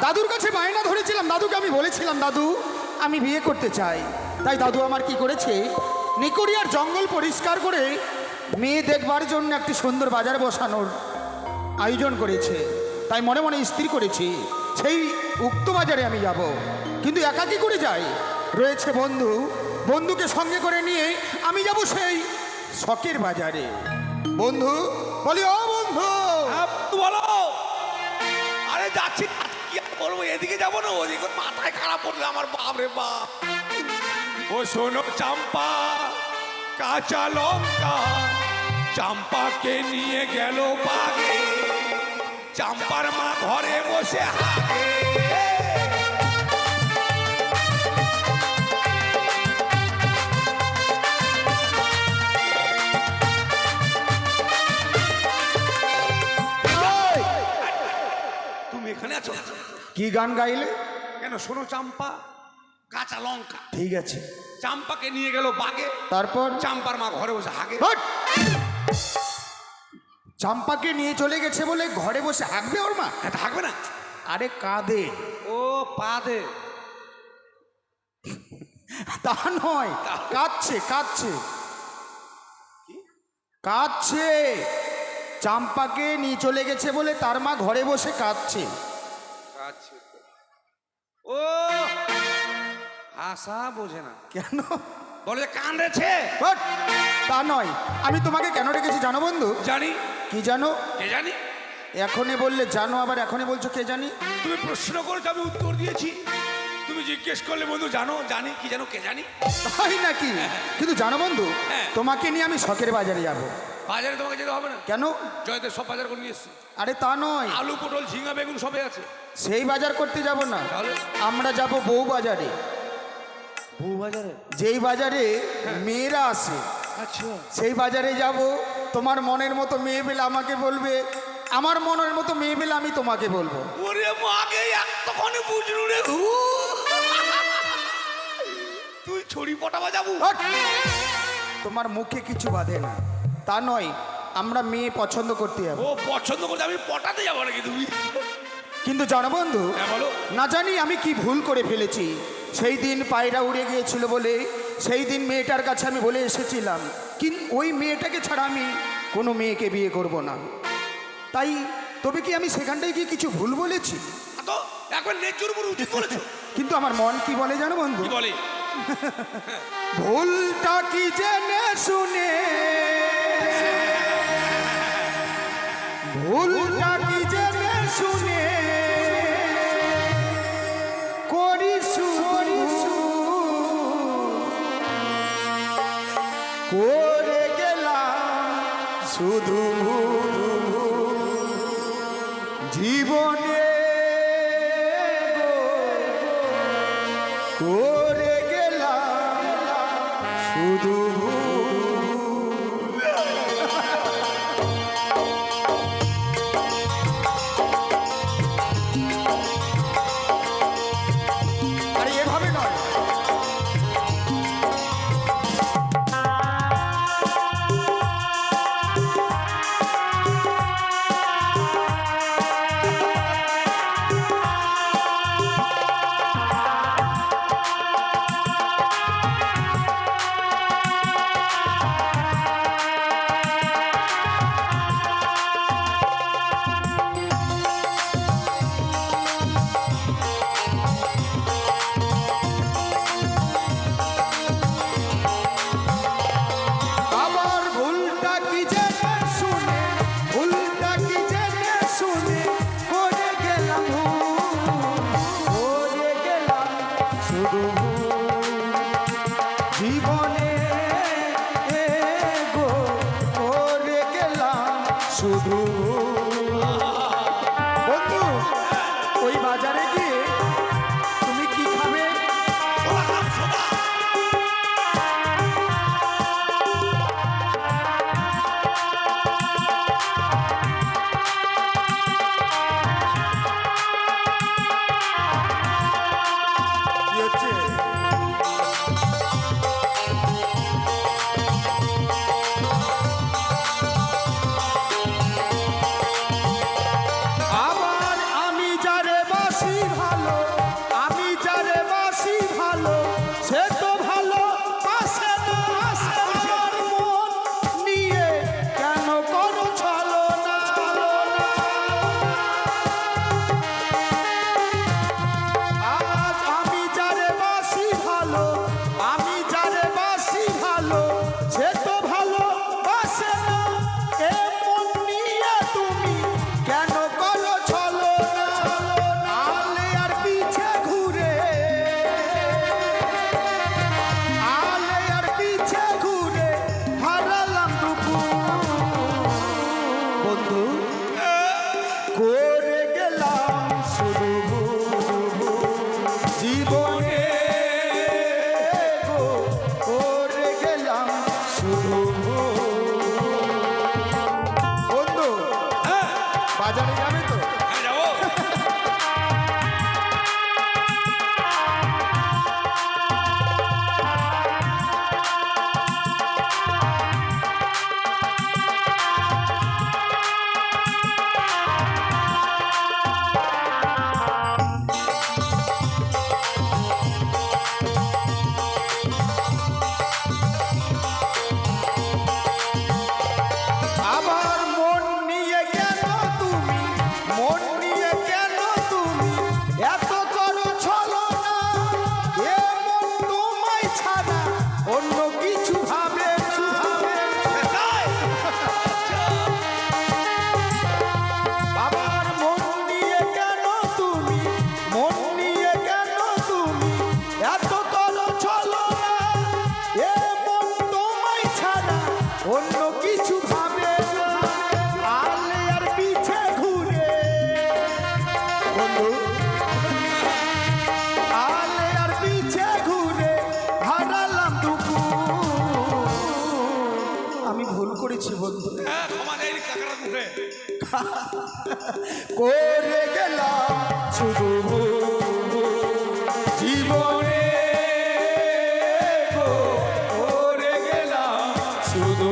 দাদুর কাছে বায়না ধরেছিলাম, দাদুকে আমি বলেছিলাম দাদু আমি বিয়ে করতে চাই। তাই দাদু আমার কি করেছে, নিকড়িয়ার জঙ্গল পরিষ্কার করে মেয়ে দেখবার জন্য একটি সুন্দর বাজার বসানোর আয়োজন করেছে। তাই মনে মনে স্থির করেছি সেই উক্ত বাজারে আমি যাব। কিন্তু একা কি করে যাই, রয়েছে বন্ধু, বন্ধুকে সঙ্গে করে নিয়ে আমি যাব সেই শখের বাজারে। বন্ধু বলি, ও বন্ধু। বলো। আরে যাচ্ছি, কি আর করবো, এদিকে যাবো না ওদিকে, মাথায় খারাপ পড়লে আমার, বাপ রে বাপ। ও শোনো চাম্পা, কাঁচা লঙ্কা চাম্পাকে নিয়ে গেল বাগে, চাম্পার মা ঘরে বসে হাগে। তুমি এখানে আছো? কি গান গাইলে? কেন? শোনো চাম্পা, কাঁচা লঙ্কা। ঠিক আছে। চাম্পাকে নিয়ে গেল বাগে, তারপর চাম্পার মা ঘরে বসে হাগে। হট! চাম্পাকে নিয়ে চলে গেছে বলে ঘরে বসে হাঁকবে ওর মা? এটা হাঁকবে না? আরে কাঁদে। ও পা দে। তা নয়, কাঁদছে কাঁদছে কাঁদছে। চাম্পাকে নিয়ে চলে গেছে বলে তার মা ঘরে বসে কাঁদছে। ও আশা বোঝে না কেন? বলে যে কাঁদেছে। হট! তা নয়, আমি তোমাকে কেন রেখেছি জানো বন্ধু? জানি। কি জানো? কে জানি? এখনই বললে জানো, আবার এখনই বলছো কে জানি। তুমি প্রশ্ন করেছো, আমি উত্তর দিয়েছি। তুমি জিজ্ঞেস করলে বন্ধু জানো, জানি, কি জানো, কে জানি। তাই নাকি? কিন্তু জানো বন্ধু, হ্যাঁ। তোমাকে নিয়ে আমি শখের বাজারে যাব। বাজারে তোমাকে যেতে হবে না। কেন? জয়দের সব বাজার করে নিয়ে এসছি। আরে তা নয়, আলু, পটল, ঝিঙা, বেগুন সবে আছে। সেই বাজার করতে যাব না, তাহলে? আমরা যাব বউ বাজারে। বউ বাজারে? যেই বাজারে মেয়েরা আসে, আচ্ছা। সেই বাজারে যাব। তোমার মনের মতো মেয়ে পেলে আমাকে বলবে, আমার মনের মতো মেয়ে পেলে আমি তোমাকে বলবো। ওরে মাগে, এতক্ষণে বুঝলু রে। তুই ছড়ি পটা বাজাবো? হট! তোমার মুখে কিছু বাঁধে না। তা নয়, আমরা মেয়ে পছন্দ করতে যাব। ও পছন্দ করতে আমি পটাতে যাবো নাকি তুমি? কিন্তু জানো বন্ধু, হ্যাঁ বলো। না জানি আমি কি ভুল করে ফেলেছি। সেই দিন পায়রা উড়ে গিয়েছিল বলে সেই দিন মেয়েটার কাছে আমি বলে এসেছিলাম, কিন্তু ওই মেয়েটাকে ছাড়া আমি কোনো মেয়েকে বিয়ে করব না। তাই তবে কি আমি সেখানটায় গিয়ে কিছু ভুল বলেছি? তো একবার ন্যায্যর উপর উচিত বলেছো। কিন্তু আমার মন কি বলে জানো বন্ধু? কি বলে? ভুলটা কি জেনে শুনে, ভুলটা কি জেনে শুনে করিস, করে গেলাম শুধু জীবনে, করে গেলাম শুধু। আরে এভাবে নয়। বন্ধু হ্যাঁ ক্ষমা যায়নি কাকারা মুখে। করে গেলাম শুধু জীবনে গো, করে গেলাম শুধু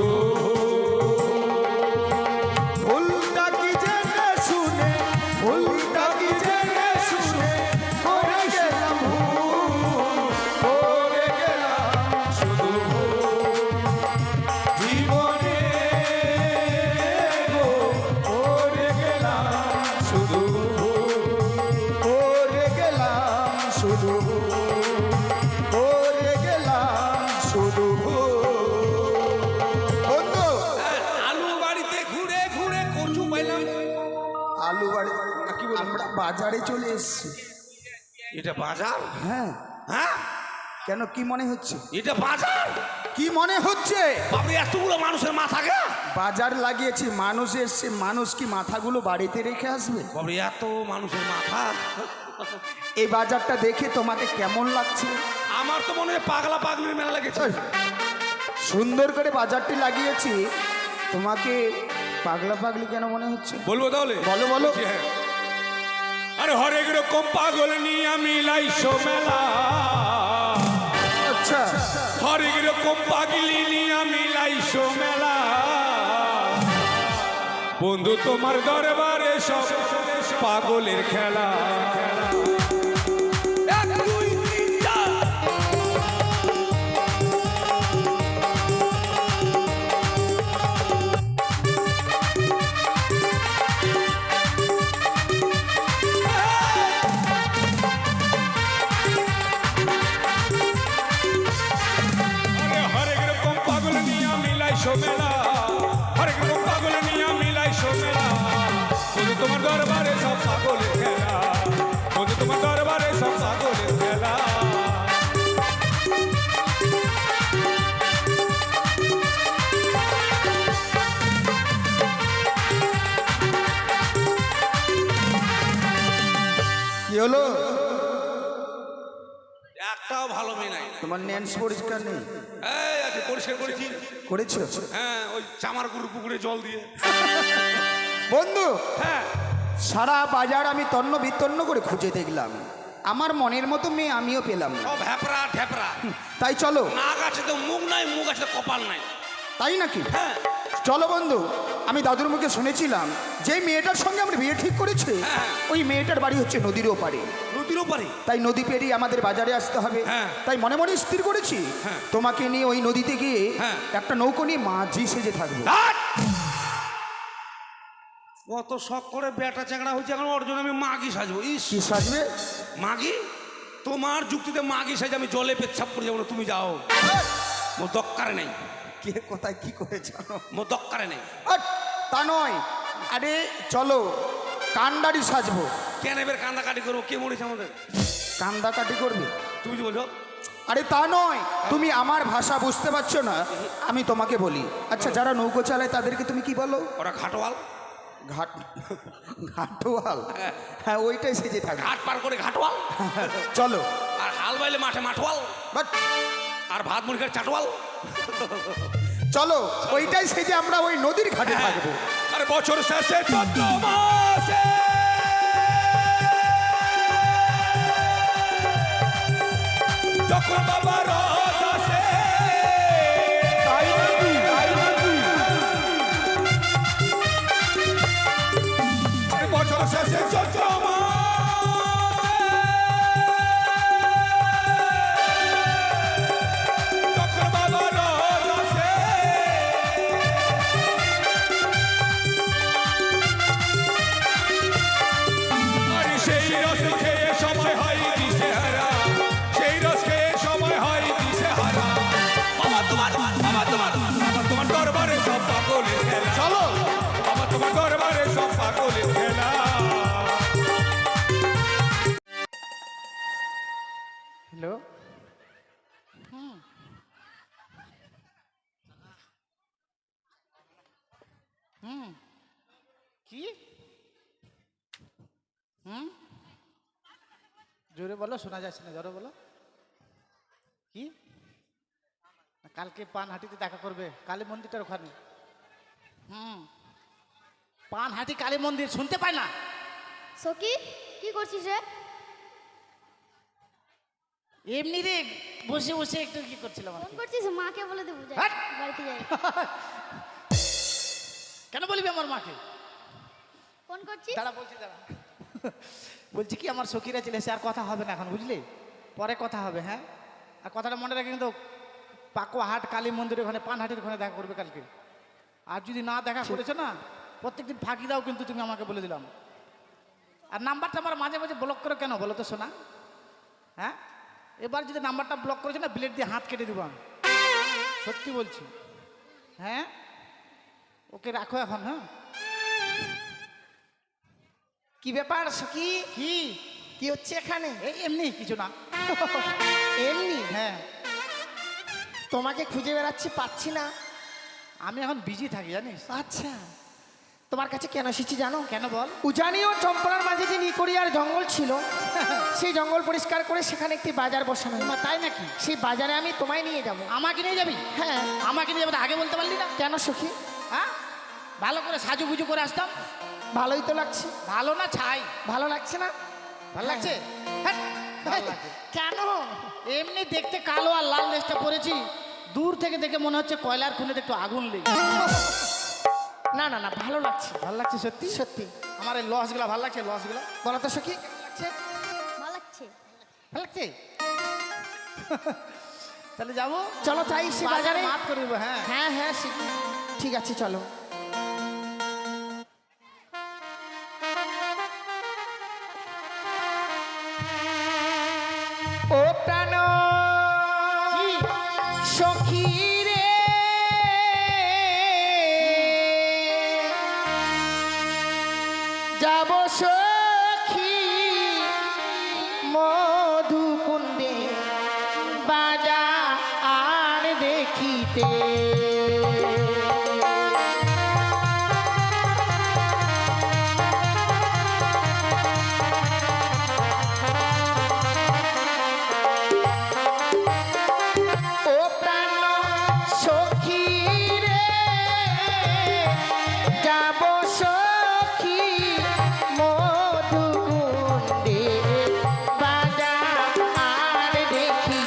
ভুলটা কি জেনে শুনে, ভুলটা কি জেনে শুনে করে গেলাম ভুল, করে গেলাম শুধু জীবনে গো, করে গেলাম শুধু, করে গেলাম শুধু, করে গেলাম শুধু। বন্ধু হ্যাঁ, আলু বাড়িতে ঘুরে ঘুরে কচু পাইলাম। আলু বাড়ি কি বলি, আমরা বাজারে চলে এসেছি। এটা বাজার? হ্যাঁ, হ্যাঁ কেন কি মনে হচ্ছে? এটা বাজার? কি মনে হচ্ছে? বাপরে এতগুলো মানুষের মাথা গে। বাজার লাগিয়েছি, মানুষ এসছে, মানুষ কি মাথাগুলো বাড়িতে রেখে আসবে? বাপরে এত মানুষের মাথা। এই বাজারটা দেখে তোমাকে কেমন লাগছে? আমার তো মনে হয় পাগলা পাগলির মেলা লেগেছে। ওই, সুন্দর করে বাজারটি লাগিয়েছি, তোমাকে পাগলা পাগলি কেন মনে হচ্ছে? বলবো তাহলে? বলো বলো। বলছি, হ্যাঁ। আরে হরেক রকম পাগল নিয়ে আমি লাইছো মেলা, আচ্ছা, হরেক রকম পাগলি নিয়ে আমি লাইছো মেলা। বন্ধু তোমার দরবারে সব পাগলের খেলা। এক, দুই, তিন, চার। আরে হরেক রকম পাগল নিয়ে আমি লাইছো মেলা, হরেক রকম পাগল নিয়ে আমি লাইছো মেলা। বন্ধু তোমার দরবারে সব পাগলের খেলা, বন্ধু তোমার দরবারে সব পাগলের খেলা। কি হলো? একটাও ভালো মেয়ে নাই। তোমার ন্যান্স পরিষ্কার নেই? এই আছে, পরিষ্কার করেছি। করেছো? হ্যাঁ, ওই চামার গুরু পুকুরে জল দিয়ে। বন্ধু, হ্যাঁ, সারা বাজার আমি তন্ন বিতন্ন করে খুঁজে দেখলাম, আমার মনের মতো মেয়ে আমিও পেলাম না। সব হ্যাপরা ঠ্যাপরা। তাই চলো। নাক আছে তো মুখ নাই, মুখ আছে তো কপাল নাই। তাই নাকি? হ্যাঁ চলো বন্ধু, আমি দাদুর মুখে শুনেছিলাম যে মেয়েটার সঙ্গে আমরা বিয়ে ঠিক করেছি, হ্যাঁ। ওই মেয়েটার বাড়ি হচ্ছে নদীর ওপারে। নদীর ওপারে? তাই নদী পেরিয়ে আমাদের বাজারে আসতে হবে। হ্যাঁ। তাই মনে মনে স্থির করেছি হ্যাঁ। তোমাকে নিয়ে ওই নদীতে গিয়ে হ্যাঁ। একটা নৌকো নিয়ে মাঝি সেজে থাকবো। ধ্যাৎ! কত শখ করে বেটা চাকরা হয়েছে, এখন ওর জন্য আমি মাগি সাজবো। ইস, কি সাজবে? মাগি? তোমার যুক্তিতে মাগি সাজে আমি জলে পেচ্ছাপ করে যাবো না, তুমি যাও। মো দক্কারে নেই, কে কোথায় কি করে জানো? মো দক্কারে নেই। আট, তা নয়, আরে চলো কান্ডারি সাজবো। কেন এবার কান্দাকাটি করবো? কে মরেছে আমাদের? কান্দা কাটি করবে? তুমি যে বলছো। আরে তা নয়, তুমি আমার ভাষা বুঝতে পারছো না, আমি তোমাকে বলি। আচ্ছা, যারা নৌকো চালায় তাদেরকে তুমি কি বলো? ওরা ঘাটওয়াল। ঘাট, ঘাটোয়াল? হ্যাঁ, ওইটাই সেজে থাকবে। ঘাট পার করে ঘাটওয়াল। চলো। আর হাল বাইলে মাঠে মাঠওয়াল। বাট, আর ভাত মুড়ি খায় চাটওয়াল। চলো ওইটাই সেজে আমরা ওই নদীর ঘাটে থাকবো। আরে বছর শেষে চৈত্র মাসে যখন বাবা রথ আসে, তাই নাকি? আরে বছর শেষে চৈত্র মাসে যখন বাবা রথ আসে, আরে সেই রস খেয়ে সময় হয় দিশেহারা, সেই রস খেয়ে সময় হয় দিশেহারা। বাবা তোমার, বাবা তোমার, বাবা তোমার দরবারে সব পাগলের খেলা। চলো। বাবা তোমার দরবারে সব পাগলের খেলা। হ্যালো, কি? জোরে বলো, শোনা যাচ্ছে না, জোরে বলো। কি? কালকে পানহাটিতে দেখা করবে, কালী মন্দিরটার ওখানে। পানহাটি কালী মন্দির শুনতে পায় না? সখী কি করছিস রে? এমনি রে, বসে বসে একটু কি করছিলাম আর ফোন কি। করছিস? মাকে বলে দেবো যাই, হাট! বাড়িতে যাই। কেন বলবি আমার মাকে? ফোন করছিস? দাঁড়া বলছি, দাঁড়া। বলছি কি, আমার সখীরা চলে এসে আর কথা হবে না এখন, বুঝলি? পরে কথা হবে, হ্যাঁ? আর কথাটা মনে রাখি কিন্তু, পাকুয়াহাট কালী মন্দিরের ওখানে, পানহাটির ওখানে দেখা করবে কালকে। আর যদি না দেখা করেছো না, প্রত্যেকদিন ফাঁকি দাও কিন্তু, তুমি আমাকে বলে দিলাম। আর নাম্বারটা আমার মাঝে মাঝে ব্লক করো কেন বলো তো শোনা? হ্যাঁ, এবার যদি নাম্বারটা ব্লক করেছো না, ব্লেড দিয়ে হাত কেটে দেবো আমি, সত্যি বলছি। হ্যাঁ, ওকে রাখো এখন। হ্যাঁ, কি ব্যাপার সখী? কি কি হচ্ছে এখানে? এই এমনি কিছু না। এমনি? হ্যাঁ, তোমাকে খুঁজে বেড়াচ্ছি, পাচ্ছি না। আমি এখন বিজি থাকি জানিস। আচ্ছা, তোমার কাছে কেন এসেছি জানো? কেন বল? উজানি ও চম্পলার মাঝে যে নিকড়িয়ার জঙ্গল ছিল, সেই জঙ্গল পরিষ্কার করে সেখানে একটি বাজার বসানো হলো। তাই নাকি? সেই বাজারে আমি তোমায় নিয়ে যাব। আমাকে নিয়ে যাবি? হ্যাঁ। আমাকে নিয়ে যাবি তো আগে বলতে পারলি না? কেন সখী? হ্যাঁ, ভালো করে সাজুগুজু করে আসতাম। ভালোই তো লাগছে। ভালো না ছাই? ভালো লাগছে না? ভালো লাগছে? হ্যাঁ, ভালো লাগে। কেন? এমনি দেখতে কালো আর লাল ড্রেসটা পরেছি, দূর থেকে দেখে মনে হচ্ছে কয়লার খুনেতে একটু আগুন লেগে। না না না, ভালো লাগছে। ভালো লাগছে সত্যি? সত্যি। আমার এই লসগুলা ভালো লাগছে, লসগুলা বলো তো সখী, কেমন লাগছে? ভালো লাগছে। ভালো লাগছে। তাহলে যাবো, চলো তাই সে বাজারে। মাফ করে দেবো। হ্যাঁ, হ্যাঁ হ্যাঁ, ঠিক আছে, চলো। ও প্রাণ সখী রে, যাব সখী মধুকুণ্ডে বাজার দেখিতে। ও প্রাণ সখী রে, যাব সখী মধুকুণ্ডে বাজার দেখিতে।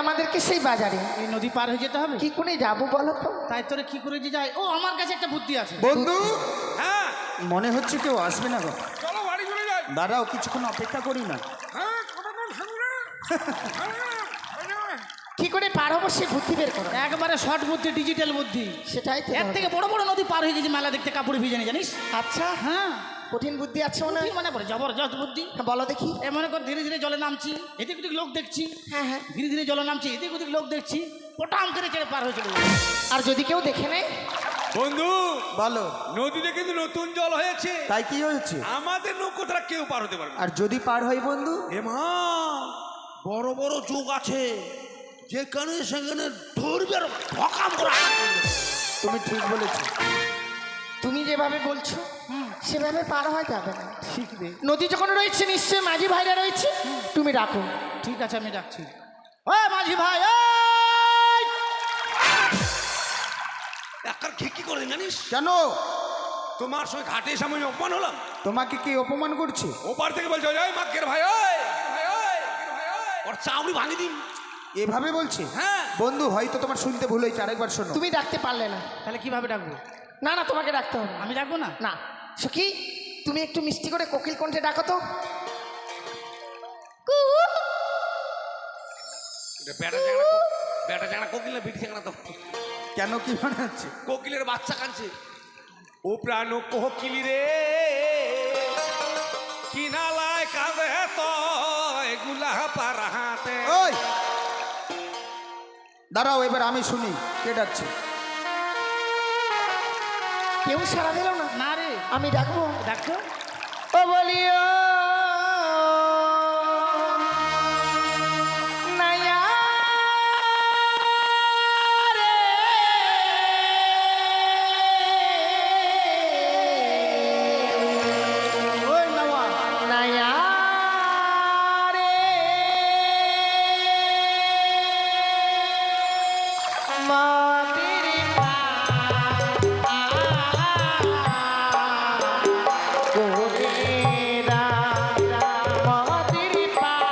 আমাদেরকে সেই বাজারে। এই নদী পার হয়ে যেতে হবে? কি করে যাবো বলো তো? তাই তোরে কি করে যে যায়? ও আমার কাছে একটা বুদ্ধি আছে। বন্ধু হ্যাঁ মনে হচ্ছে কেউ আসবে না গো। চলো বাড়ি চলে যাই। দাঁড়াও কিছুক্ষণ অপেক্ষা করি না। হ্যাঁ কতক্ষণ থাকবে? কি করে পার হবো সে বুদ্ধি বের করো। একবারে শর্ট বুদ্ধি, ডিজিটাল বুদ্ধি। সেটাই তো এর দরকার। থেকে বড় বড় নদী পার হয়ে গেছে মেলা দেখতে, কাপড় ভিজে নি জানিস? আচ্ছা, হ্যাঁ, কঠিন বুদ্ধি আছে মনে হয়। কি মনে পড়ে? জবরদস্ত বুদ্ধি। হ্যাঁ, বলো দেখি। এ মনে কর ধীরে ধীরে জলে নামছি, এদিক ওদিক লোক দেখছি। হ্যাঁ হ্যাঁ। ধীরে ধীরে জলে নামছি, এদিক ওদিক লোক দেখছি, পটাম করে চেড়ে পার হয়ে চলে যাবে। আর যদি কেউ দেখে নেয়? বন্ধু বলো নদীতে কিন্তু নতুন জল হয়েছে, তাই কি হয়েছে? আমাদের নৌকো ছাড়া কেউ পার হতে পারবে না। আর যদি পার হয় বন্ধু? এ মা বড় বড় চোখ আছে, যেখানে সেখানে ধরবে আর ভকাম করে আঘাত করবে। তুমি ঠিক বলেছো। তুমি যেভাবে বলছো সেভাবে পার হওয়া যাবে না। ঠিক রে, নদী যখন রয়েছে নিশ্চয়ই মাঝি ভাইরা রয়েছে, তুমি রাখো। ঠিক আছে আমি ডাকছি। ও মাঝি ভাই, এই! একবার খেকি করে জানিস, কেন? তোমার সঙ্গে ঘাটে এসে আমি অপমান হলাম। তোমাকে কি অপমান করছে? ওপার থেকে বলছে ওই মাকের ভাই ওই ভাই ওই ভাই ওই ওর চাউনি ভাঙি দিন। এভাবে বলছে? হ্যাঁ বন্ধু হয়তো তোমার শুনতে ভুল হয়েছে, আরেকবার শোনো। তুমি ডাকতে পারলে না। তাহলে কিভাবে ডাকবো? না না, তোমাকে ডাকতে হবে। আমি ডাকবো না? না সখী, তুমি একটু মিষ্টি করে কোকিল কণ্ঠে ডাকো তো। বেটা জানা কোকিল না বিটি জানা তো কেন, কি মনে হচ্ছে? কোকিলের বাচ্চা কাঁদছে। ও প্রাণ কোকিল রে কিনালায় কাঁদে তো এগুলা পারাহাতে। ওই দাঁড়াও, এবার আমি শুনি কে ডাকছে। কেউ সারা দিল না। না রে, আমি ডাকবো। ডাকতো। ও বলিও নাইয়া রে, ওই নাওয়া, নাইয়া রে, মাটির কোরেরা, মাটির কোরেরা।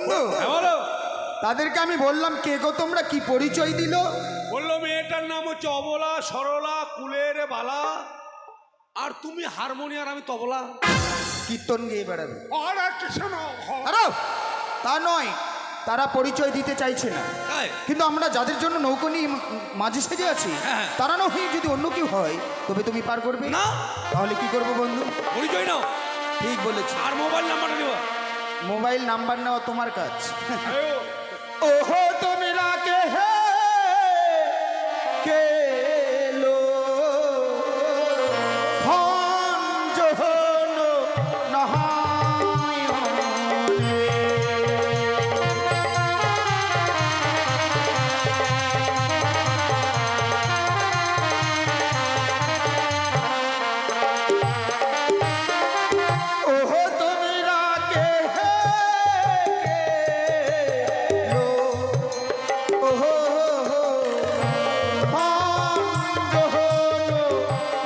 বন্ধু হ্যাঁ বলো। তাদেরকে আমি বললাম কে গো তোমরা, কি পরিচয় দিল? বললো মেয়েটার নাম হচ্ছে অবলা, সরলা, কুলের বালা। আর তুমি হারমোনিয়াম, আমি তবলা। কীর্তন গিয়ে বেড়াবে। আরে কৃষ্ণ। আরে তা নয়, তারা পরিচয় দিতে চাইছে না। তাই? কিন্তু আমরা যাদের জন্য নৌকো নিয়ে মাঝে সেজে আছি, হ্যাঁ। তারা না হয়ে যদি অন্য কেউ হয় তবে তুমি পার করবে না। তাহলে কি করবো বন্ধু? পরিচয় নাও। ঠিক বলেছি। আর মোবাইল নাম্বারটা দেবো। মোবাইল নাম্বার নেওয়া তোমার কাজ। ওহো তোমরা কে হে কে লো ভঞ্জন নহায়নে। ওহো তোমরা কে হে কে লো ওহো ভঞ্জন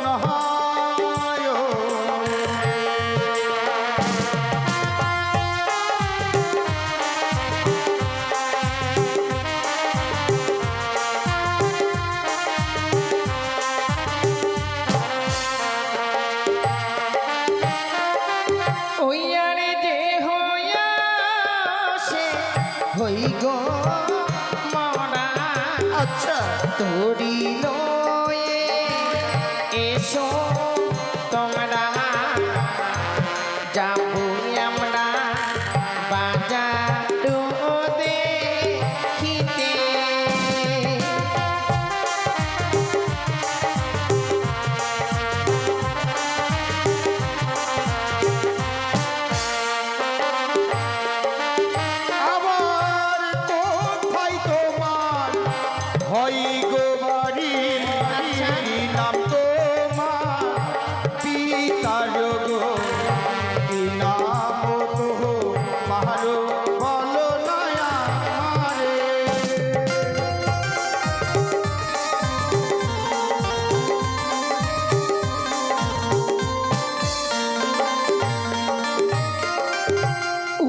নহায়নে। ওইয়ারে যে হইয়া সে হই গো মরা আচ্ছা তোরি লয়ে এসো তোমরা যাবো আমরা বাজার দেখিতে। আবার কোথায় তোমার হয় গো বাড়ি? নাম তোমার পিতার গো কি নাম তো মারো বলো নয়া মারে।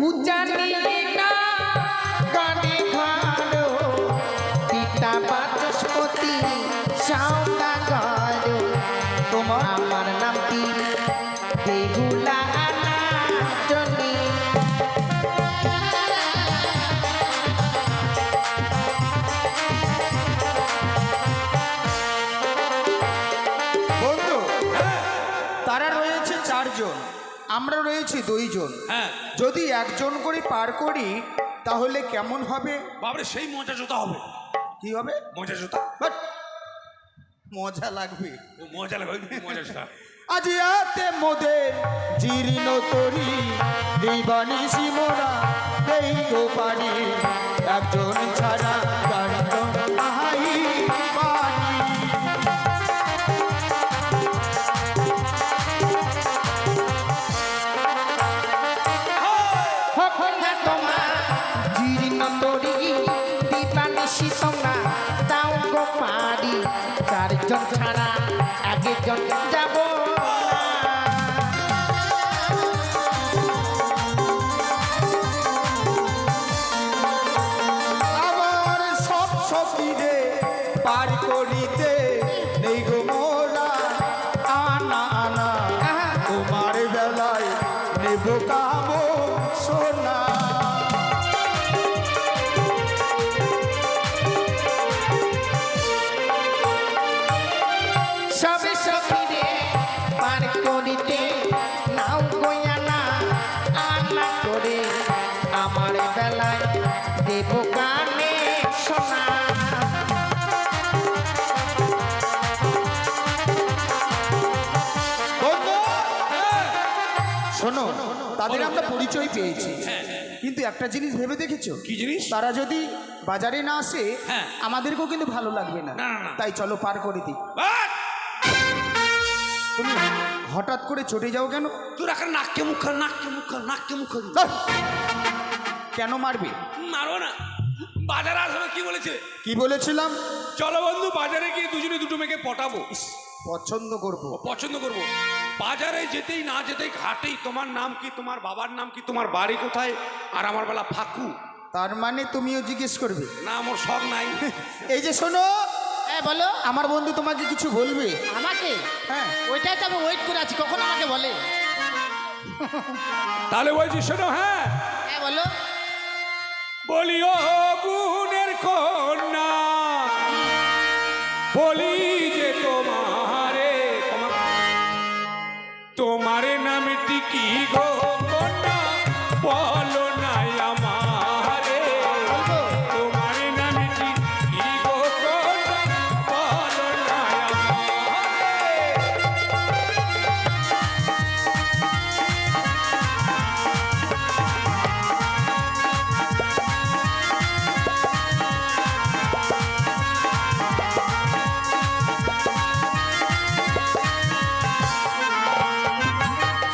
উজানি না গানে ঘাড়ো পিতা বাচস্পতি সাউকা ঘাড়ো তোমার আমার নাম কি বেহুলা জনি। বন্ধু তারা রয়েছে 4 জন, আমরা রয়েছি 2 জন। হ্যাঁ যদি একজন করে পার করি তাহলে কেমন হবে? বাবরে, সেই মজা জোতা হবে। কি হবে? মজা জোতা। বাট মজা লাগবে। ও মজা লাগবে, মজা জোতা। আজি আতে মোদের জীর্ণ তরি দিবানি সিমরা দেই গো পারি একজন ছাড়া জানি তো আহাই পানি। হকনা তোমার জীর্ণ তরি দিবানিশি তোমরা দাও গো পারি 4 জন ছাড়া আগে জন যাব আবার সব সফিরে পার করিতে নেই গো মোরা আনা আনা তোমার বেলায় নেব কাম সোনা। সবে সফিরে পার করিতে নাও গয়ানা আনা করে আমার বেলায় দেব গানে শোনা। বন্ধু, শোনো তাদের আমরা পরিচয় পেয়েছি, কিন্তু একটা জিনিস ভেবে দেখেছো? কি জিনিস? তারা যদি বাজারে না আসে হ্যাঁ। আমাদেরকেও কিন্তু ভালো লাগবে না। না, না, না। তাই চলো পার করে দিই। বাট! তুমি হঠাৎ করে চটে যাও কেন? তোর এখন নাককে মুখ খা, নাককে মুখ খা, নাককে মুখ খা। ধ্যাৎ! কেন মারবে? মারো না। বাজারে আসলে কি বলেছে? কি বলেছিলাম? চলো বন্ধু, বাজারে গিয়ে দুজনে দুটো মেয়েকে পটাবো। পছন্দ করব। পছন্দ করব। বাজারে যেতেই না যেতেই ঘাটেই তোমার নাম কি, তোমার বাবার নাম কি, তোমার বাড়ি কোথায়, আর আমার বেলা ফাঁকু। তার মানে তুমিও জিজ্ঞেস করবে? না, আমার শখ নাই। এই যে শোনো, হ্যাঁ বলো। আমার বন্ধু তোমাকে কিছু বলবে। আমাকে? হ্যাঁ। ওইটাই তো আমি ওয়েট করে আছি, কখন আমাকে বলে। তাহলে বলছি শোনো। হ্যাঁ হ্যাঁ বলো। বলি ও গুণের কন্যা, বলি যে তোমারে নামটি কি গো কন্যা, বলো নাই আমারে। তোমার নামটি কি গো কন্যা, বলো নাই আমারে।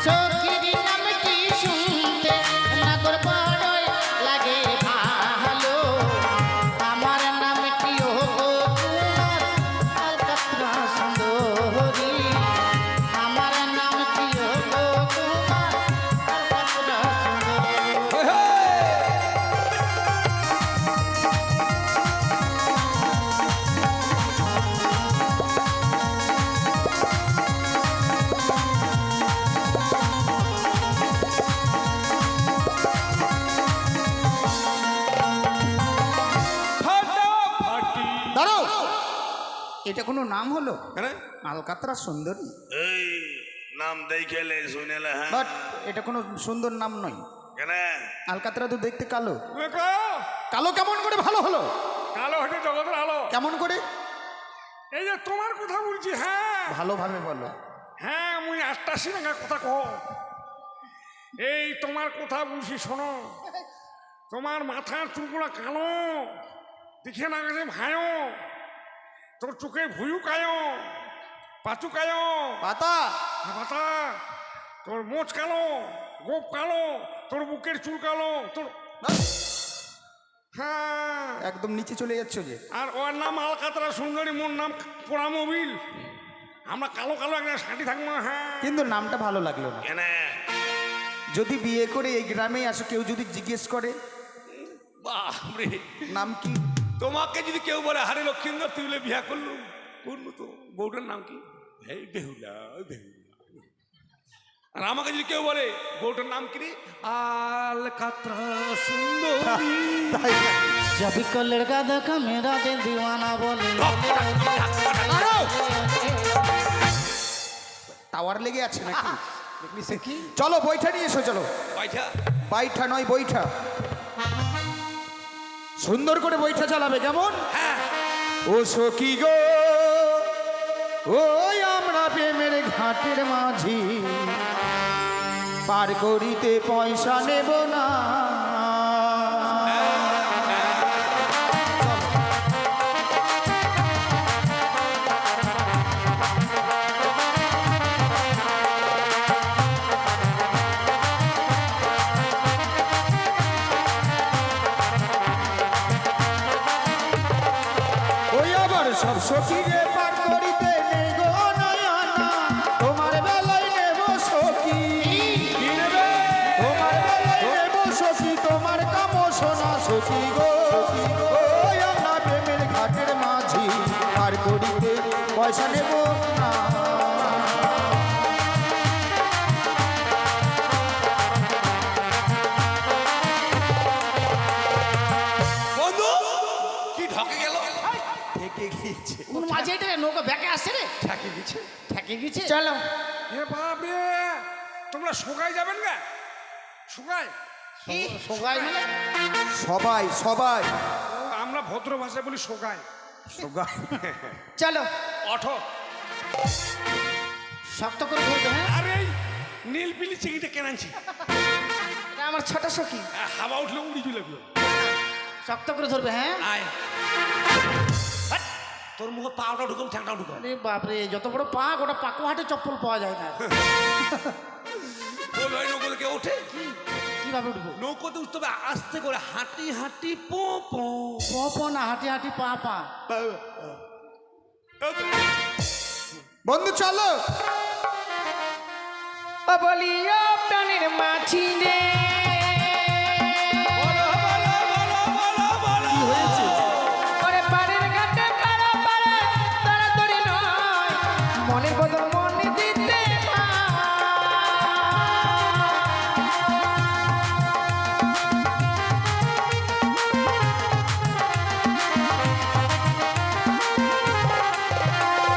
সখীর নামটি শুনতে নাগর বড়ই লাগে ভালো। আমার নামটিও তোমার কলকাতা সুন্দরী। আমার নামটিও তোমার কলকাতা সুন্দরী। ফাটাফাটি। দাঁড়াও, এটা কোনো নাম হলো? কেন? আলকাতরা সুন্দরী? এই নাম দেখেলে শুনেলে হ্যাঁ বাট এটা কোনো সুন্দর নাম নয়। কেন আলকাতরা তো দেখতে কালো। দেখো, কালো কেমন করে ভালো হলো? কালো হতে জগতের আলো। কেমন করে? এই যে তোমার কথা বলছি। হ্যাঁ ভালোভাবে বলো। হ্যাঁ, মুই আসতাছি না কথা কহ। এই তোমার কথা বলছি শোনো। তোমার মাথার চুলগুলা কালো, দেখে না গেছে ভাইও। তোর চোখে ভুয়ু কায়ো, পাচু কায়ো, পাতা পাতা। তোর মোচ কালো, গোপ কালো, তোর বুকের চুল কালো, তোর হ্যাঁ। একদম নিচে চলে যাচ্ছ যে। আর ওর নাম আলকাতরা সুন্দরী, মোর নাম পোড়া মোবিল। আমরা কালো কালো একটা শাড়ি থাকবো না। হ্যাঁ, কিন্তু নামটা ভালো লাগলো না। কেন যদি বিয়ে করে এই গ্রামে আসো, কেউ যদি জিজ্ঞেস করে বাপরে, নাম কি, তোমাকে যদি কেউ বলে হারে লক্ষ্মীন্দর তুই বলে বিয়া করলু, করলু তো বউটার নাম কি? এই বেহুলা, ওই বেহুলা। আর আমাকে যদি কেউ বলে বউটার নাম কি রে, আলকাতরা সুন্দরী। তাই না? जब को लड़का देखा मेरा दिल दीवाना बोले দাঁড়াও। টাওয়ার লেগে আছে নাকি? দেখলি সে কি? চলো বৈঠা নিয়ে এসো, চলো। বাইঠা বাইঠা নয়, বৈঠা। সুন্দর করে বৈঠা চালাবে, কেমন? হ্যাঁ। ও সখী গো, ওই আমরা প্রেমের ঘাটের মাঝি, পার করিতে পয়সা নেব না। ওই আবার সব সখীরে পার করিতে নেই গো নয়না, তোমার বেলায় নেব সখী, তোমার বেলায় নেব সখী, তোমার কাম শোনা সখী গো। ওই আমরা প্রেমের ঘাটের মাঝি, পার করিতে পয়সা নেব না। বন্ধু কি ঢকে গেল? থেকে গিয়েছে, কোন মাঝে এটা নৌকা ব্যাকে আসছে রে, ঠেকে গেছে। ঠেকে গেছে। চলো। এ বাপরে, তোমরা সোগাই যাবেন না? সোগাই? সোগাই মানে সবাই সবাই আমরা ভদ্র ভাষায় বলি সোগাই। চলো অঠো। শক্ত করে ধরবে। হ্যাঁ, আরে এই নীলপিলি চিংড়িটা কেন আনছি? এটা আমার ছোট সখী, হাওয়া উঠলে উড়ি চলে যাবে। শক্ত করে ধরবে। হ্যাঁ, আয়। হাট, তোর মুখে পাউডার ঢুকাম, ঠ্যাংটা ঢুকাম। আরে বাপরে, যত বড় পাক, ওটা পাকো হাটে চপ্পল পাওয়া যায় না। ওই ভাই নৌকোতে কেউ ওঠে? কিভাবে উঠবো? নৌকোতে উঠতে হবে আস্তে করে, হাঁটি হাঁটি পো পো। প প না, হাঁটি হাঁটি পা পা। বন্ধু চলো। ও বলি ও প্রাণের মাছি রে, কি হয়েছে? ওরে পাড়ের ঘাটে পাড়া পাড়ে তাড়াতাড়ি নয়, মনের বদল মনে দিতে হয়।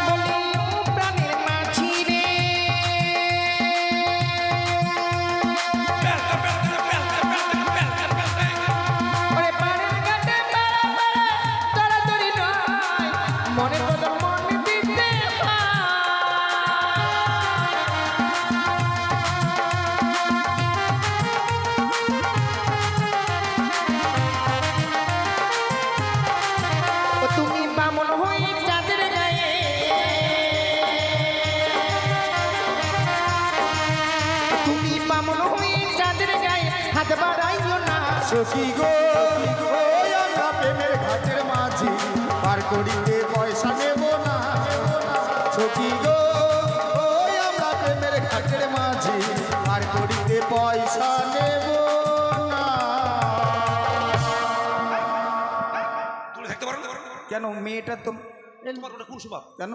বলি ও প্রাণের মাছি রে, ওরে পাড়ের ঘাটে পাড়া পাড়ে তাড়াতাড়ি নয়, মনের বদল মনে দিতে হয়। ও তুমি বামন হয়ে চাঁদের গায়ে, তুমি বামন হয়ে চাঁদের গায়ে হাত বাড়াইও না। সখী গো, ওই আমরা প্রেমের ঘাটের মাঝি, পার করিতে পয়সা নেব না। সখী গো, ওই আমরা প্রেমের ঘাটের মাঝি, পার করিতে পয়সা নেব না। তুমি থাকতে পারো না? কেন মেয়েটা তো তোমার ওটা কোন স্বভাব? কেন?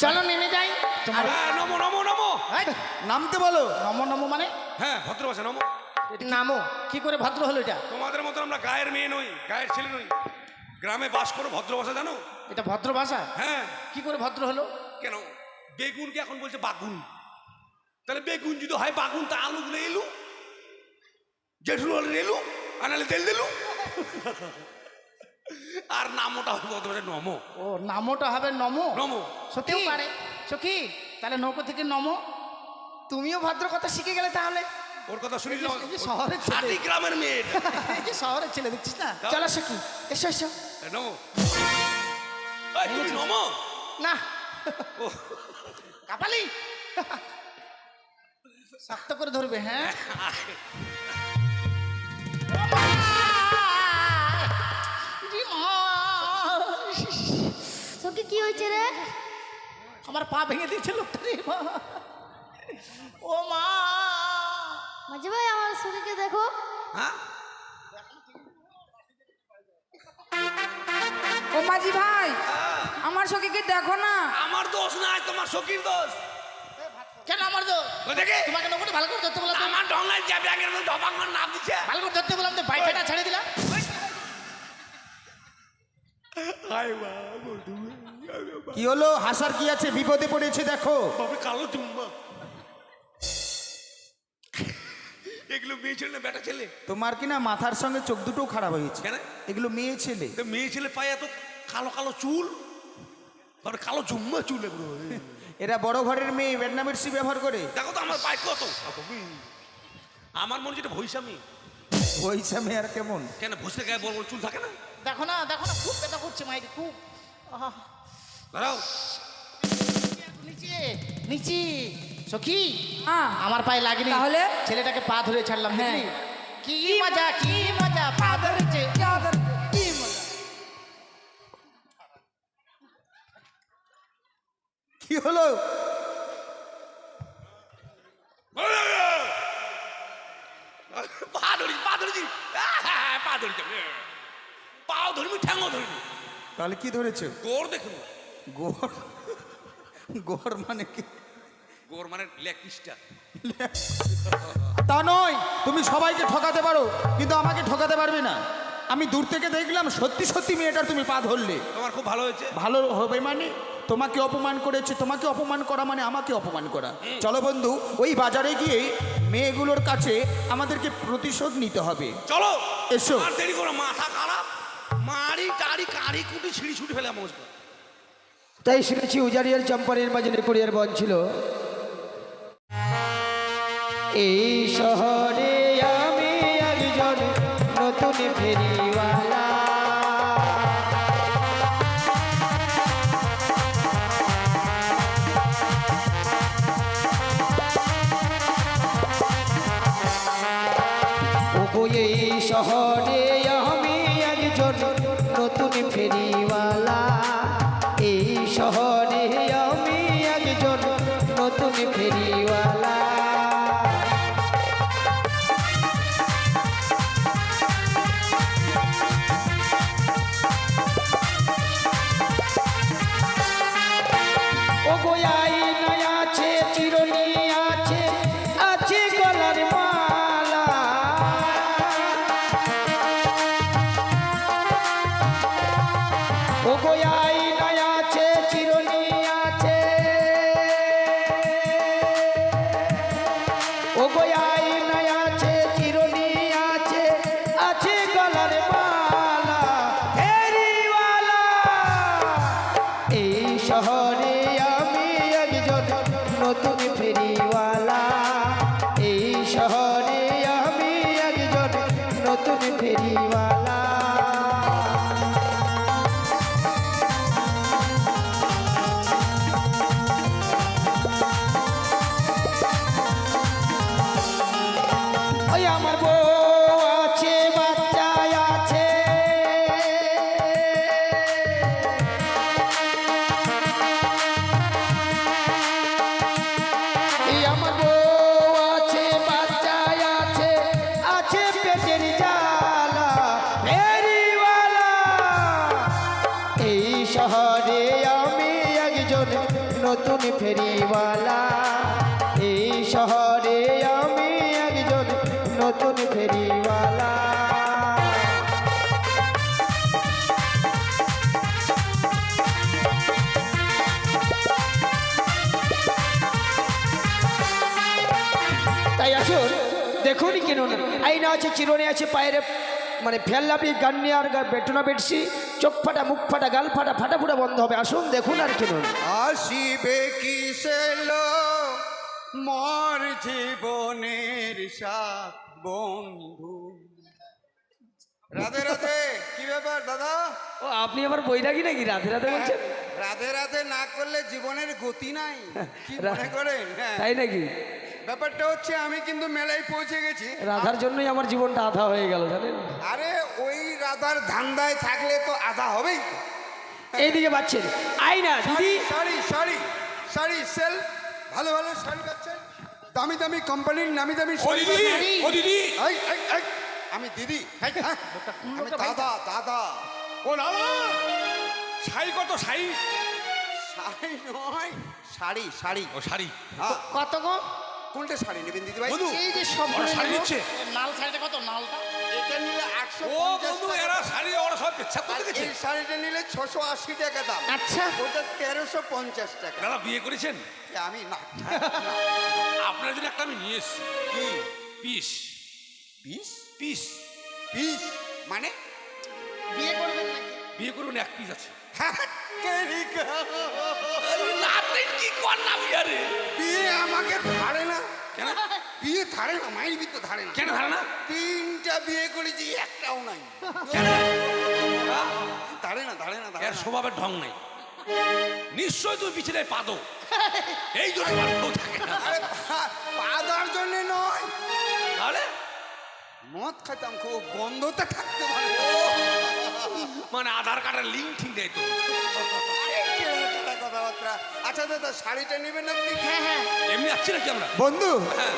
চলো নেমে যাই। হ্যাঁ, নমো নমো নমো। নামতে বলো। নমো নমো মানে হ্যাঁ, ভদ্র ভাষা নমো। নামো কি করে ভদ্র হলো এটা? তোমাদের মতন আমরা গায়ের মেয়ে নই, গায়ের ছেলে নই। গ্রামে বাস করো, ভদ্র ভাষা জানো? এটা ভদ্র ভাষা? হ্যাঁ। কি করে ভদ্র হলো? কেন বেগুনকে এখন বলছে বাগুন, তাহলে বেগুন যদি হয় বাগুন, তা আলুগুলো এলু, জেঠুল হলে এলু, আনালে তেল দিলু। আর নামোটা হবে ভদ্র ভাষায় নমো। ও নামোটা হবে নমো? নমো। সত্যিও পারে সখী, তাহলে নৌকো থেকে নমো। তুমিও ভদ্র কথা শিখে গেলে তাহলে। ওর কথা শুনি এই যে শহরের ছেলে, ষাটি গ্রামের মেয়ে। এই যে শহরের ছেলে দেখছিস না? চলো সখী, এসো এসো। নমো। এই, তুমি নমো। না কাপালি শক্ত করে ধরবে। হ্যাঁ জি মা, সখী কি হয়েছে রে? আমার পা ভেঙে দিয়েছে লোকটা রে মা। ও মা, মাঝে ভাই আমার সখীকে দেখো। হ্যাঁ, ও মাঝি ভাই, আমার সখীকে দেখো না। আমার দোষ নাই, তোমার সখীর দোষ। কেন আমার তো ওই দেখে তোমাকে নৌকোটা ভালো করে ধরতে বললাম তো। আমার ডঙ্গায় যে ব্যাগের মধ্যে ধপাঙ্গন নাম দিচ্ছে। ভালো করে ধরতে বললাম তো, বাইকটা ছেড়ে দিলাম। কি হলো? হাসার কি আছে? বিপদে পড়েছে দেখো। বাবা কালো চুম্বা। এগুলো মেয়ে ছেলে না বেটা ছেলে? তোমার কি না মাথার সঙ্গে চোখ দুটোও খারাপ হয়েছে? কেন? এগুলো মেয়ে ছেলে। তো মেয়ে ছেলে পায়ে এত কালো কালো চুল, বাবা কালো চুম্বা চুল এগুলো। এরা বড় ঘরের মেয়ে বেডনামেরসি ব্যবহার করে। দেখো তো আমার পায়ে কত। আমার মনে যেটা ভৈসামি। ওইসা মেয়ে আর কেমন? কেন ভৈসের গায়ে বড় বড় চুল থাকে না? দেখো না দেখো না, খুব ব্যথা করছে মাইরি, খুব। আহা, দাঁড়াও। নিচে নিচে সখী, হ্যাঁ। আমার পায়ে লাগেনি, তাহলে? ছেলেটাকে পা ধরে ছাড়লাম। হ্যাঁ। দেখলি? কি মজা, কি মজা, পা ধরেছে। কি হলো? পা ধরেছি, পা ধরেছি, পা ধরেছি, পাও ধরবি, ঠ্যাঙও ধরবি। তাহলে কি ধরেছো? গোর দেখুন। গোর? গোর মানে কি? গোর মানে লেগ পিসটা। তা নয়, তুমি সবাইকে ঠকাতে পারো কিন্তু আমাকে ঠকাতে পারবে না। আমি দূর থেকে দেখলাম সত্যি সত্যি মেয়েটার তুমি পা ধরলে। তোমার খুব ভালো হয়েছে। ভালো হবে মানে? তোমাকে অপমান করেছে, তোমাকে অপমান করা মানে আমাকে অপমান করা। চলো বন্ধু, ওই বাজারে গিয়ে মেয়েগুলোর কাছে আমাদেরকে প্রতিশোধ নিতে হবে। চলো এসো। আর দেরি করো, মাথা খারাপ, মারি টারি কারি কুটি ছিঁড়ি ছুটি ফেলে আমার। তাই শুনেছি উজারিয়ার চম্পানের মাঝে নেকুড়িয়ার বন ছিল। এই শহরে আমি একজন নতুন ফেরিওয়ালা, ওগো এই শহরে আমি একজন ফেরিওয়ালা। ও গোয়াই নাই আছে চিরনি আছে, আছে গলার মালা। ও গোয়াই নাই আছে চিরনি আছে, ও গোয়াই নাই আছে চিরনি আছে, আছে গলার মালা। ফেরিওয়ালা এই শহরে আমি একজন নতুন ফেরিওয়ালা, এই শহরে আমি একজন নতুন ফেরিওয়ালা। ওই আমার বউ আছে বাচ্চা আছে, এই আমার বউ আছে বাচ্চা আছে, আছে পেটের জ্বালা। ফেরিওয়ালা এই শহরে আমি একজন নতুন ফেরিওয়ালা, এই শহরে আমি একজন নতুন ফেরিওয়ালা। তাই আসুন দেখুন কেন না, আইনা আছে চিরনে আছে পায়ের মানে ফেললাপি গান্নি আর বেটনা বেটছি, চোখ ফাটা মুখ ফাটা গাল ফাটা ফাটা ফুটা বন্ধ হবে। আসুন দেখুন আর কেন আসিবে কিসেলো মোর জীবনের সাথ বন্ধু। রাধে রাধে, কি ব্যাপার দাদা? ও আপনি আবার বৈরাগী নাকি রাধে রাধে বলছেন? রাধে রাধে না করলে জীবনের গতি নাই, কি মনে করেন? হ্যাঁ, তাই নাকি? ব্যাপারটা হচ্ছে আমি কিন্তু মেলায় পৌঁছে গেছি। রাধার জন্যই আমার জীবনটা আধা হয়ে গেল জানেন। আরে ওই রাধার ধান্দায় থাকলে তো আধা হবেই। এইদিকে পাচ্ছেন আইনা দিদি, শাড়ি শাড়ি শাড়ি সেল, ভালো ভালো শাড়ি পাচ্ছেন, দামি দামি কোম্পানির নামি দামি ও শাড়ি দিদি, পাচ্ছেন। ও দিদি, এই, এই, এই, আমি দিদি, হ্যাঁ, আমি দাদা দাদা। ও দাদা, শাড়ি কত শাড়ি? শাড়ি নয়, শাড়ি শাড়ি। ও শাড়ি, হ্যাঁ, কত গো? কোনটা শাড়ি নেবেন দিদি ভাই? বন্ধু এই যে সব ওরা শাড়ি নিচ্ছে। নাল শাড়িটা কত নালটা? এটা নিলে ও 150 বন্ধু, টাকা। এরা শাড়ি ওরা সব পেচ্ছাপ আর করে গেছে। এই শাড়িটা নিলে 680 টাকা দাম। আচ্ছা ওটা 1350 টাকা। দাদা বিয়ে করেছেন? আমি না, আপনার জন্য একটা আমি নিয়ে এসেছি। কি পিস পিস পিস পিস মানে? বিয়ে করবেন নাকি? বিয়ে করবেন, এক পিস আছে। নাতিন কি করলাম ইয়ারে? বিয়ে আমাকে ধারে না, কেন? বিয়ে ধারে না, মাইল বিদ্যুৎ ধারে না। কেন ধারণা? 3টা বিয়ে করেছি, একটাও নাই। কেন? ধারে না, ধারে না, ধারে এর না। স্বভাবের ঢং নাই। নিশ্চয় তুই পিছনে পাদো, এই জন্য আমার বউ থাকে না। আরে পা দেওয়ার জন্য নয়, তাহলে মদ খাইতাম খুব, গন্ধতে থাকতে পারে। মানে আধার কার্ডের লিঙ্ক ঠিক নেই তো। কথাবার্তা। আচ্ছা দাদা, শাড়িটা নেবেন আপনি? হ্যাঁ হ্যাঁ এমনি যাচ্ছি নাকি আমরা? বন্ধু, হ্যাঁ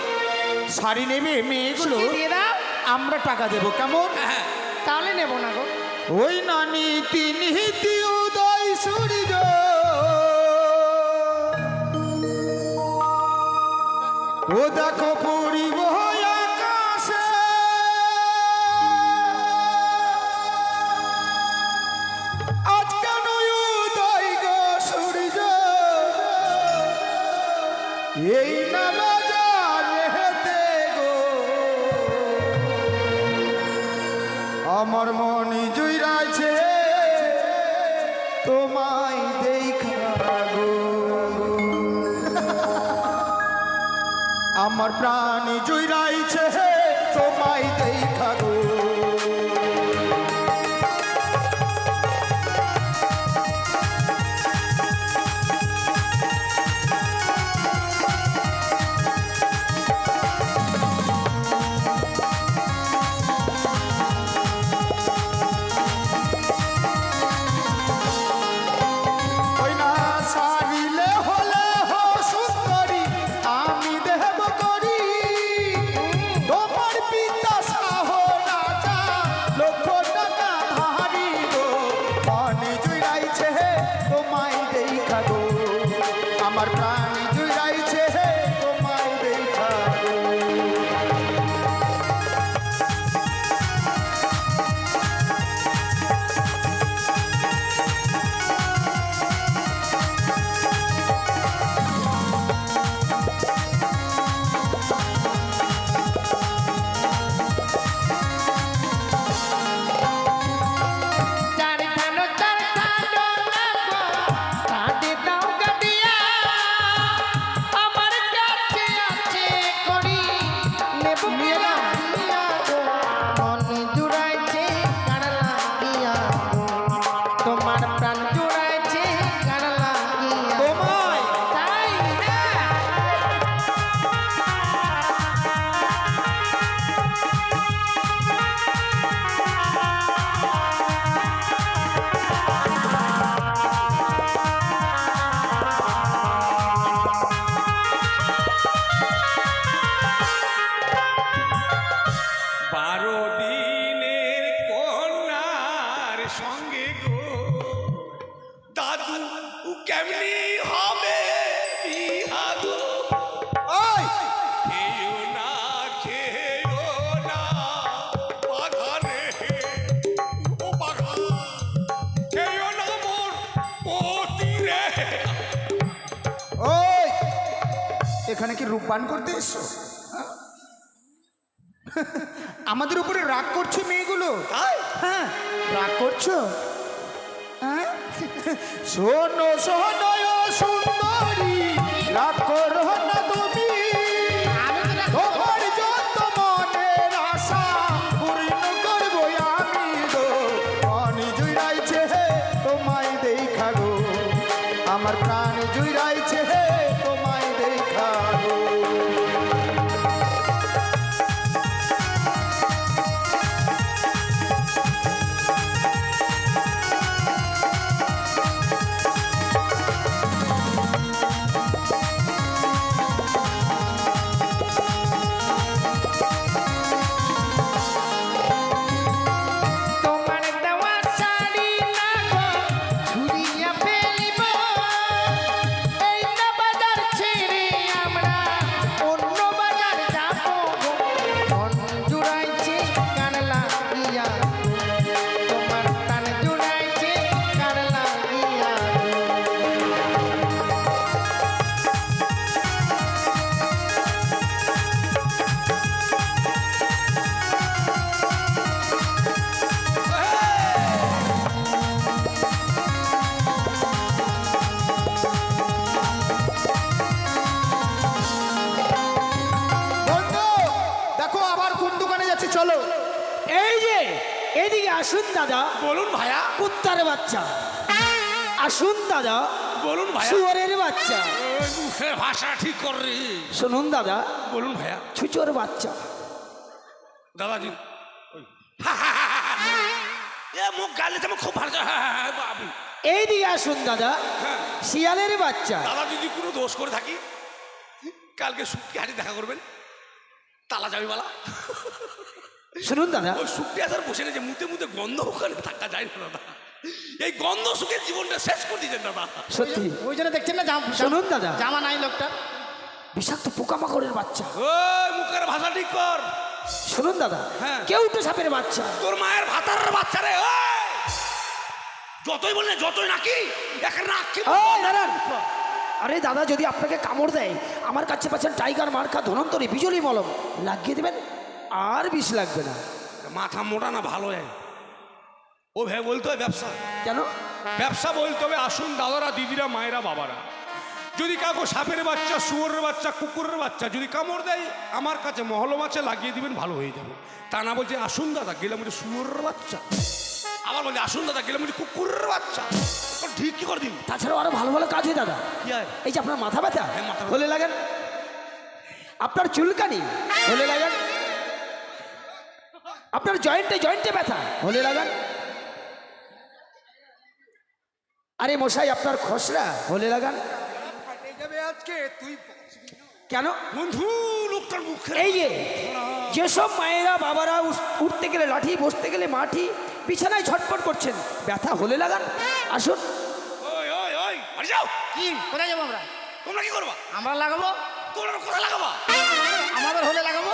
শাড়ি নেবে মেয়েগুলো, কি দিয়ে দাও? আমরা টাকা দেবো, কেমন? হ্যাঁ, তাহলে নেবো না গো। ওই না নীতি নীতি উদয় সূর্য, ও দেখো পরিব আকাশে, আজ কেন উদয় গো সূর্য, এই না বাজারেতে গো, আমার মনে জুইরাছে তোমায় দেখা গো, আমার প্রাণ জুইরাইছে তোমায় দেখা গো। ওই না সারিলে হলে হো সুন্দরী, আমার প্রাণ জুড়াইছে তোমায় দেখা গো। কেমনি হবে বিহা গো? ওই খেয়েও না বাঘারে, ও বাঘা খেয়েও না মোর পতি রে। ওই এখানে কি রূপবান করতে এসছো? হ্যাঁ? আমাদের উপরে রাগ করছে মেয়েগুলো? তাই হ্যাঁ রাগ করছো? হ্যাঁ শোনো শোনো ও সুন্দরী, রাগ করো না তুমি। তোমার যত মনের আশা পূর্ণ করবো আমি গো। প্রাণ জুড়াইছে তোমায় দেখা গো, আমার প্রাণ জুড়াইছে তোমায় দেখা গো। চলো এই যে এদিকে আসুন দাদা। বলুন ভাইয়া। কুত্তার বাচ্চা আসুন দাদা। বলুন ভাইয়া। শুয়োরের বাচ্চা ওই মুখের ভাষা ঠিক কর রে। শুনুন দাদা। বলুন ভাইয়া। ছুচোর বাচ্চা দাদাজি এ মুখ গালে তো খুব ভালো। বাবু এইদিকে আসুন দাদা। শিয়ালের বাচ্চা। দাদা যদি কোনো দোষ করে থাকি কালকে শুক্তি হাটে দেখা করবেন, তালা যাবি বলা। শুনুন দাদা। ওই শুক্তি হাজার বসে যে মুতে মুতে গন্ধ ওখানে থাকা যায় না দাদা। এই গন্ধ সুখের জীবনটা শেষ করে দিয়েছেন দাদা। সত্যি ওই জন্য দেখছেন না শুনুন দাদা। জামা নাই লোকটা। বিষাক্ত পোকামাকড়ের বাচ্চা। ওই মুখের ভাষা ঠিক কর। শুনুন দাদা। হ্যাঁ। কেউটো সাপের বাচ্চা। তোর মায়ের ভাতার বাচ্চা রে। যতই বললে যতই নাকি একটা নাক কি দাঁড়ান। আরে দাদা যদি আপনাকে কামড় দেয় আমার কাছে পাচ্ছেন টাইগার মার্কা ধনন্তরী বিজলি মলম লাগিয়ে দেবেন, আর বিষ লাগবে না। মাথা মোটা না ভালো হয় ও ভে বলতে হয় ব্যবসা। কেন ব্যবসা বলতে হবে আসুন দাদারা, দিদিরা, মায়েরা, বাবারা। যদি কাউকে সাপের বাচ্চা, শুয়োরের বাচ্চা, কুকুরের বাচ্চা যদি কামড় দেয় আমার কাছে মহলম আছে, লাগিয়ে দিবেন, ভালো হয়ে যাবে। তা না বলছে আসুন দাদা গেলাম বলছে শুয়োরের বাচ্চা, আবার বলছে আসুন দাদা গেলাম বলছে কুকুরের বাচ্চা। ঠিক কি করে দিন। তাছাড়াও আরো ভালো ভালো কাজ হয় দাদা। কি হয়? এই যে আপনার মাথা ব্যথা হ্যাঁ, মাথা ব্যথা। হলে লাগেন, আপনার চুলকানি হলে লাগান, আপনার জয়েন্টে জয়েন্টে ব্যথা হলে লাগান। আরে মশাই আপনার খসড়া হলে লাগান। কেন বন্ধু লোকটার মুখে এই যে যেসব মায়েরা বাবারা উঠতে গেলে লাঠি, বসতে গেলে মাটি, বিছানায় ছটফট করছেন, ব্যথা হলে লাগান। আসুন। ওই ওই ওই বাড়ি যাও। কি কোথায় যাবো আমরা? তোমরা কি করবা? আমরা লাগাবো, তোমরা কোথায় লাগাবা? আমাদের হলে লাগাবো।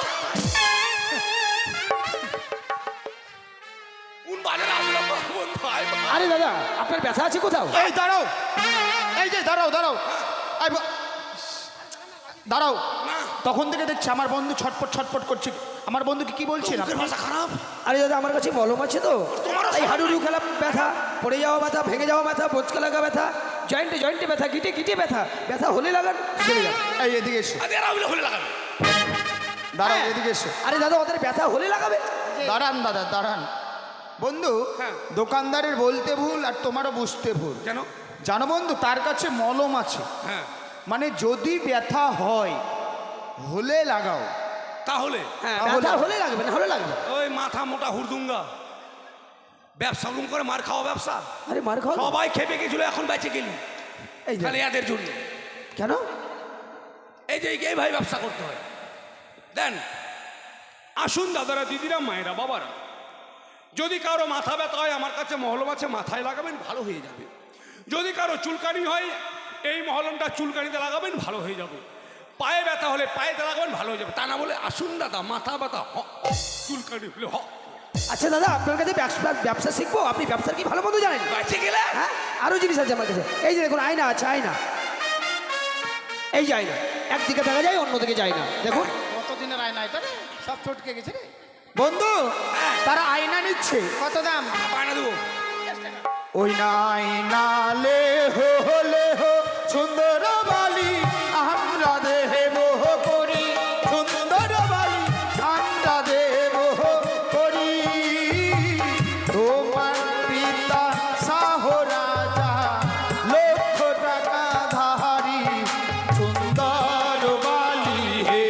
কোন বাজারে আসলো বন্ধু? আয় বাবা। আরে দাদা আপনার ব্যথা আছে কোথাও? এই দাঁড়াও, এই যে দাঁড়াও দাঁড়াও, এই দাঁড়াও। না, তখন থেকে দেখছি আমার বন্ধু ছটপট ছটপট করছে। আমার বন্ধুকে কি বলছেন মুখের আপনি? ভাষা খারাপ। আরে দাদা আমার কাছে মলম আছে তো, তোমারও এই হাডুডু খেলা ব্যথা, পড়ে যাওয়া ব্যথা, ভেঙে যাওয়া ব্যথা, বোচকা লাগা ব্যথা, জয়েন্টে জয়েন্টে ব্যথা, গিটে গিটে ব্যথা, ব্যথা হলে লাগান সেরে যাবে। এই এদিকে এসো, আরে এরা হলে লাগাবে। দাঁড়াও, হ্যাঁ। এদিকে এসো। আরে দাদা ওদের ব্যথা হলে লাগাবে। দাঁড়ান দাদা, দাঁড়ান। বন্ধু, হ্যাঁ। দোকানদারের বলতে ভুল আর তোমারও বুঝতে ভুল। কেন? জানো বন্ধু, তার কাছে মলম আছে, হ্যাঁ, মানে যদি ব্যথা হয় হলে লাগাও। তাহলে হ্যাঁ তাহলে- ব্যথা হলে লাগবে না হলে লাগবে। ওই মাথা মোটা হুড়দুঙ্গা ব্যবসা রুম করে মার খাওয়া ব্যবসা। আরে মার খাও সবাই খেপে গেছিল, এখন বেঁচে গেলি এই যে, খালি এদের জন্য। কেন? এই যে এই ভাই ব্যবসা করতে হয়। দেন, আসুন দাদারা, দিদিরা, মায়েরা, বাবারা, যদি কারো মাথা ব্যথা হয় আমার কাছে মহলম আছে, মাথায় লাগাবেন ভালো হয়ে যাবে। যদি কারো চুলকানি হয় এই মহলমটা চুলকানিতে লাগাবেন ভালো হয়ে যাবে। পায়ে ব্যথা হলে পায়েতে লাগাবেন ভালো হয়ে যাবে। তা না বলে আসুন দাদা মাথা ব্যথা হ, চুলকানি হলে হ, আচ্ছা দাদা আপনার কাছে ব্যবসা শিখবো, আপনি ব্যবসার কি ভালো মন্দ জানেন? বেঁচে গেলে হ্যাঁ আরো জিনিস আছে আমার কাছে। এই যে দেখুন আয়না আছে, আয়না, এই যে আয়না, একদিকে দেখা যায় অন্যদিকে যায় না, দেখুন। কতদিনের আয়না এটা রে? সব চটকে গেছে রে। বন্ধু, তারা আয়না নিচ্ছে। কত দাম? পায় না দেবো। ওই নাই নালে হলে হো সুন্দর বালি আমরা দেব করি, সুন্দর বালি আমরা দেব করি। তোমার পিতা শাহ রাজা লক্ষ টাকা ধারি, সুন্দর বালি হে।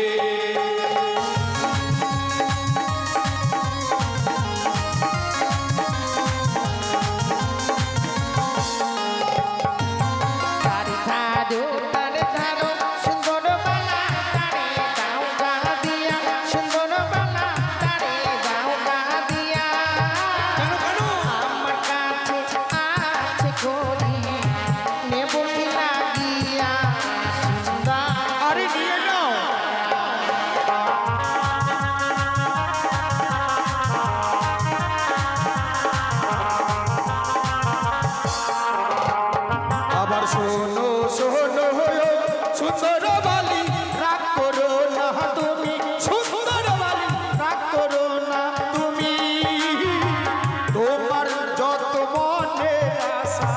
তারে ধারো, তারে ধারো, সুন্দর বালা, তারে দাও গা দিয়া, সুন্দর বালা, তারে দাও গা দিয়া। কেন কেন? আমার কাছে আছে করি, নেব কি লাগিয়া, সুন্দর। আরে নিয়ে নাও। আবার শোনো শোনো সুন্দর বালি, রাগ করো না তুমি, সুন্দর বালি রাগ করো না তুমি। তোমার যত মনে আশা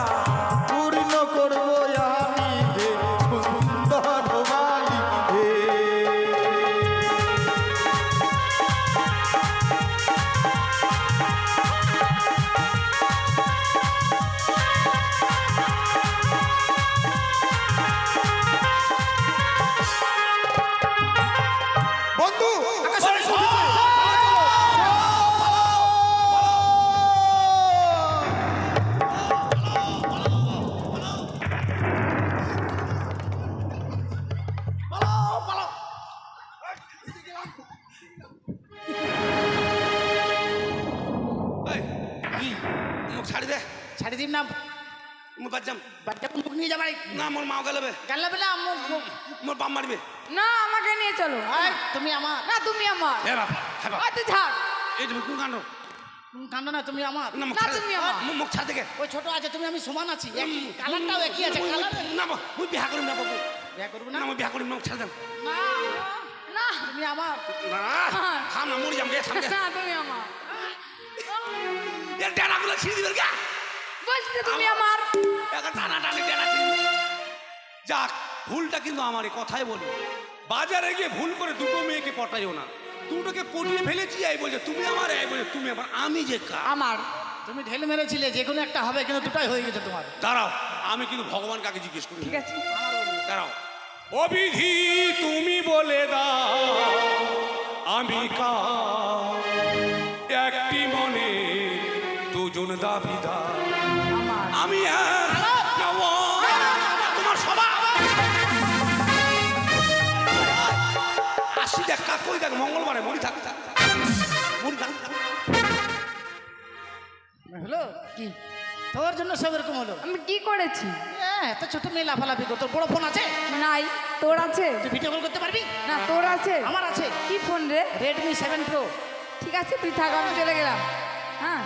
পূর্ণ করবো আমি হে, সুন্দর বালি হে। বন্ধু, আকাশে মেঘ উঠেছে। পালাও, পালাও। এই, মুখ ছাড়ি দে, ছাড়ি দিম না, মুখ বাদ যাম। বাচ্চা মুখ নিয়ে যাবাই। না মোর মাও গেলবে, গেলে বেলা মোর বাম মারবে। না আমাকে নিয়ে চলো। তুমি আমার। না তুমি আমার। হে বাপ, হে বাপ। ওই তুই ছাড়। এই তুমি কোন কাণ্ড? কান্দ না, তুমি আমার। না মুখ না, ছাড় দে। তুমি আমার। মুখ ছাড় দেখে। ওই ছোট আছে, তুমি আমি সমান আছি, একই কালারটাও একই আছে। কালার না মুই বিহা করিম না বাবু, বিয়া করবো না। না মুই বিহা করিম না, মুখ ছাড় দেন। না, না তুমি আমার। না থাম না, মরি যাম গে, থাম গে। না তুমি আমার। এর ডানাগুলো ছিঁড়ে দিবেন কে? বলছি তো তুমি আমার। এখন টানা টানি ডানা ছিঁড়ে দিবে। যাক, ভুলটা কিন্তু আমারই, কথাই বলি। বাজারে গিয়ে ভুল করে দুটো মেয়েকে পটাইও না। দুটোকে পটিয়ে ফেলেছি, এই বলছে তুমি আমার, এই বলছে তুমি আমার। আমি যে কা আমার। তুমি ঢেল মেরেছিলে, যে কোনো একটা হবে, কিন্তু দুটাই হয়ে গেছে তোমার। দাঁড়াও, আমি কিন্তু ভগবান কাকে জিজ্ঞেস করি। ঠিক আছে। দাঁড়াও, ও বিধি তুমি বলে দাও আমি কা, একটি মনে দুজন দাবিদার। আমার। আমি এক না ও, তোমার সবাই আসি দেখ, কাক কই দেখ, মঙ্গলবারে মরি থাক, মরি থাক। হলো কি তোর জন্য সব এরকম হলো? আমি কি করেছি? এত ছোট মেয়ে লাফালাফি করতো, বড় ফোন আছে? না নাই তোর আছে তুই ভিডিও কল করতে পারবি? না তোর আছে আমার আছে কি ফোন রে রেডমি 7 প্রো। ঠিক আছে তুই থাক আমি চলে গেলাম হ্যাঁ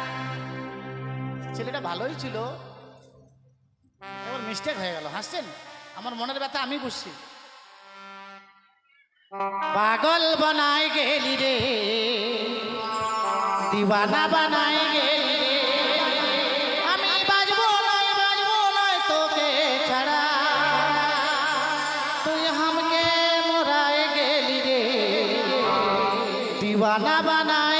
ছেলেটা ভালোই ছিল, এবার মিস্টেক হয়ে গেল। হাসছেন? আমার মনের ব্যথা আমি বুঝছি। পাগল বানাই গেলি রে, দিওয়ানা বানাই গেলি রে, আমি বাজবো নয় তোকে ছাড়া, তুই হামকে মোরাই গেলি রে, দিওয়ানা বানাই